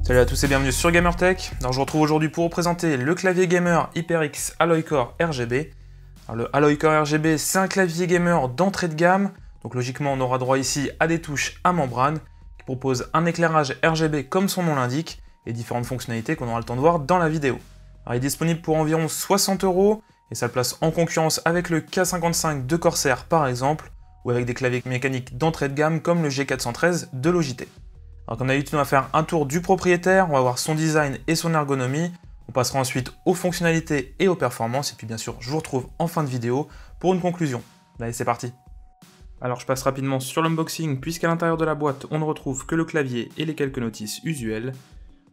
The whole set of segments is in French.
Salut à tous et bienvenue sur Gamertech. Alors je vous retrouve aujourd'hui pour vous présenter le clavier gamer HyperX Alloy Core RGB. Alors, le Alloy Core RGB, c'est un clavier gamer d'entrée de gamme. Donc logiquement, on aura droit ici à des touches à membrane qui proposent un éclairage RGB comme son nom l'indique et différentes fonctionnalités qu'on aura le temps de voir dans la vidéo. Alors, il est disponible pour environ 60 € et ça le place en concurrence avec le K55 de Corsair par exemple ou avec des claviers mécaniques d'entrée de gamme comme le G413 de Logitech. Alors comme d'habitude, on va faire un tour du propriétaire, on va voir son design et son ergonomie, on passera ensuite aux fonctionnalités et aux performances, et puis bien sûr, je vous retrouve en fin de vidéo pour une conclusion. Allez, c'est parti. Alors je passe rapidement sur l'unboxing, puisqu'à l'intérieur de la boîte, on ne retrouve que le clavier et les quelques notices usuelles.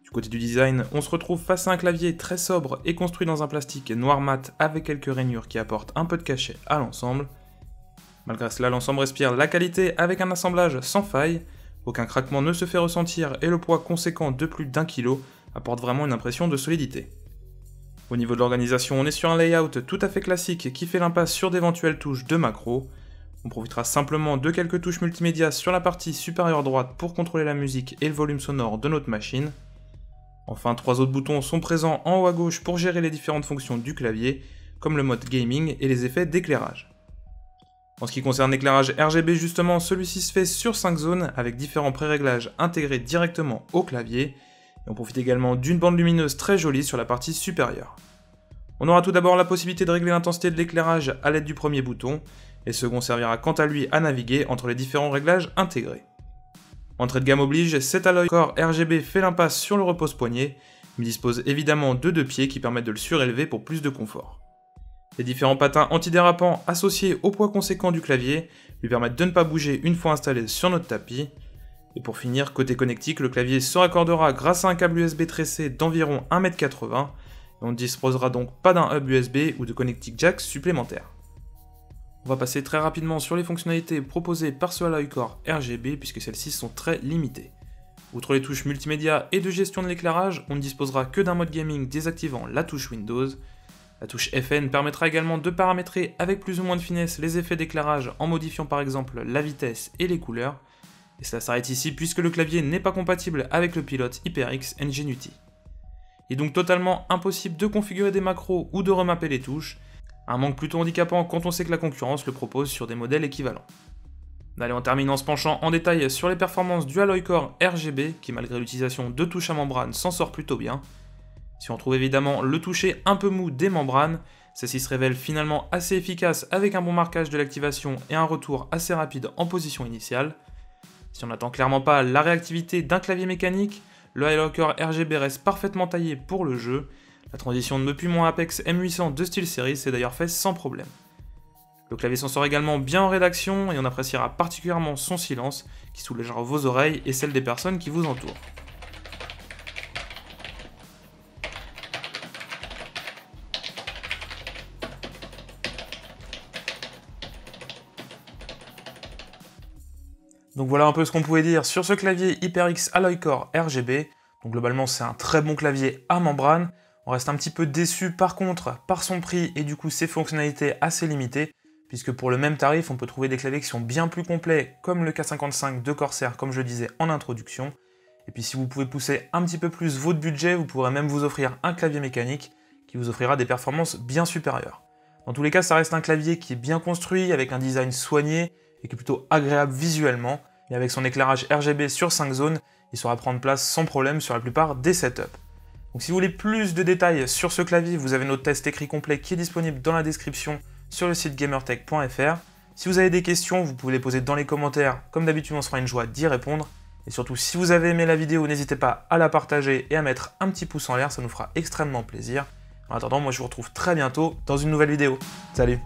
Du côté du design, on se retrouve face à un clavier très sobre et construit dans un plastique noir mat avec quelques rainures qui apportent un peu de cachet à l'ensemble. Malgré cela, l'ensemble respire la qualité avec un assemblage sans faille. Aucun craquement ne se fait ressentir et le poids conséquent de plus d'1 kg apporte vraiment une impression de solidité. Au niveau de l'organisation, on est sur un layout tout à fait classique qui fait l'impasse sur d'éventuelles touches de macro. On profitera simplement de quelques touches multimédia sur la partie supérieure droite pour contrôler la musique et le volume sonore de notre machine. Enfin, 3 autres boutons sont présents en haut à gauche pour gérer les différentes fonctions du clavier, comme le mode gaming et les effets d'éclairage. En ce qui concerne l'éclairage RGB justement, celui-ci se fait sur 5 zones avec différents pré-réglages intégrés directement au clavier, et on profite également d'une bande lumineuse très jolie sur la partie supérieure. On aura tout d'abord la possibilité de régler l'intensité de l'éclairage à l'aide du premier bouton, et ce second servira quant à lui à naviguer entre les différents réglages intégrés. Entrée de gamme oblige, cet Alloy Core RGB fait l'impasse sur le repose-poignet, mais dispose évidemment de 2 pieds qui permettent de le surélever pour plus de confort. Les différents patins antidérapants associés au poids conséquent du clavier lui permettent de ne pas bouger une fois installé sur notre tapis. Et pour finir, côté connectique, le clavier se raccordera grâce à un câble USB tressé d'environ 1,80 m, et on ne disposera donc pas d'un hub USB ou de connectique jack supplémentaire. On va passer très rapidement sur les fonctionnalités proposées par ce Alloy Core RGB puisque celles-ci sont très limitées. Outre les touches multimédia et de gestion de l'éclairage, on ne disposera que d'un mode gaming désactivant la touche Windows. La touche FN permettra également de paramétrer avec plus ou moins de finesse les effets d'éclairage en modifiant par exemple la vitesse et les couleurs. Et cela s'arrête ici puisque le clavier n'est pas compatible avec le pilote HyperX Ingenuity. Il est donc totalement impossible de configurer des macros ou de remapper les touches, un manque plutôt handicapant quand on sait que la concurrence le propose sur des modèles équivalents. Allez, on termine en se penchant en détail sur les performances du Alloy Core RGB qui malgré l'utilisation de touches à membrane s'en sort plutôt bien. Si on trouve évidemment le toucher un peu mou des membranes, celle-ci se révèle finalement assez efficace avec un bon marquage de l'activation et un retour assez rapide en position initiale. Si on n'attend clairement pas la réactivité d'un clavier mécanique, le Alloy Core RGB reste parfaitement taillé pour le jeu. La transition depuis mon Apex M800 de SteelSeries s'est d'ailleurs faite sans problème. Le clavier s'en sort également bien en rédaction et on appréciera particulièrement son silence qui soulagera vos oreilles et celles des personnes qui vous entourent. Donc voilà un peu ce qu'on pouvait dire sur ce clavier HyperX Alloy Core RGB. Donc globalement c'est un très bon clavier à membrane. On reste un petit peu déçu par contre par son prix et du coup ses fonctionnalités assez limitées, puisque pour le même tarif on peut trouver des claviers qui sont bien plus complets comme le K55 de Corsair comme je le disais en introduction. Et puis si vous pouvez pousser un petit peu plus votre budget, vous pourrez même vous offrir un clavier mécanique qui vous offrira des performances bien supérieures. Dans tous les cas ça reste un clavier qui est bien construit avec un design soigné et qui est plutôt agréable visuellement, et avec son éclairage RGB sur 5 zones, il saura prendre place sans problème sur la plupart des setups. Donc si vous voulez plus de détails sur ce clavier, vous avez notre test écrit complet qui est disponible dans la description sur le site gamertech.fr. Si vous avez des questions, vous pouvez les poser dans les commentaires, comme d'habitude on se fera une joie d'y répondre. Et surtout, si vous avez aimé la vidéo, n'hésitez pas à la partager et à mettre un petit pouce en l'air, ça nous fera extrêmement plaisir. En attendant, moi je vous retrouve très bientôt dans une nouvelle vidéo. Salut!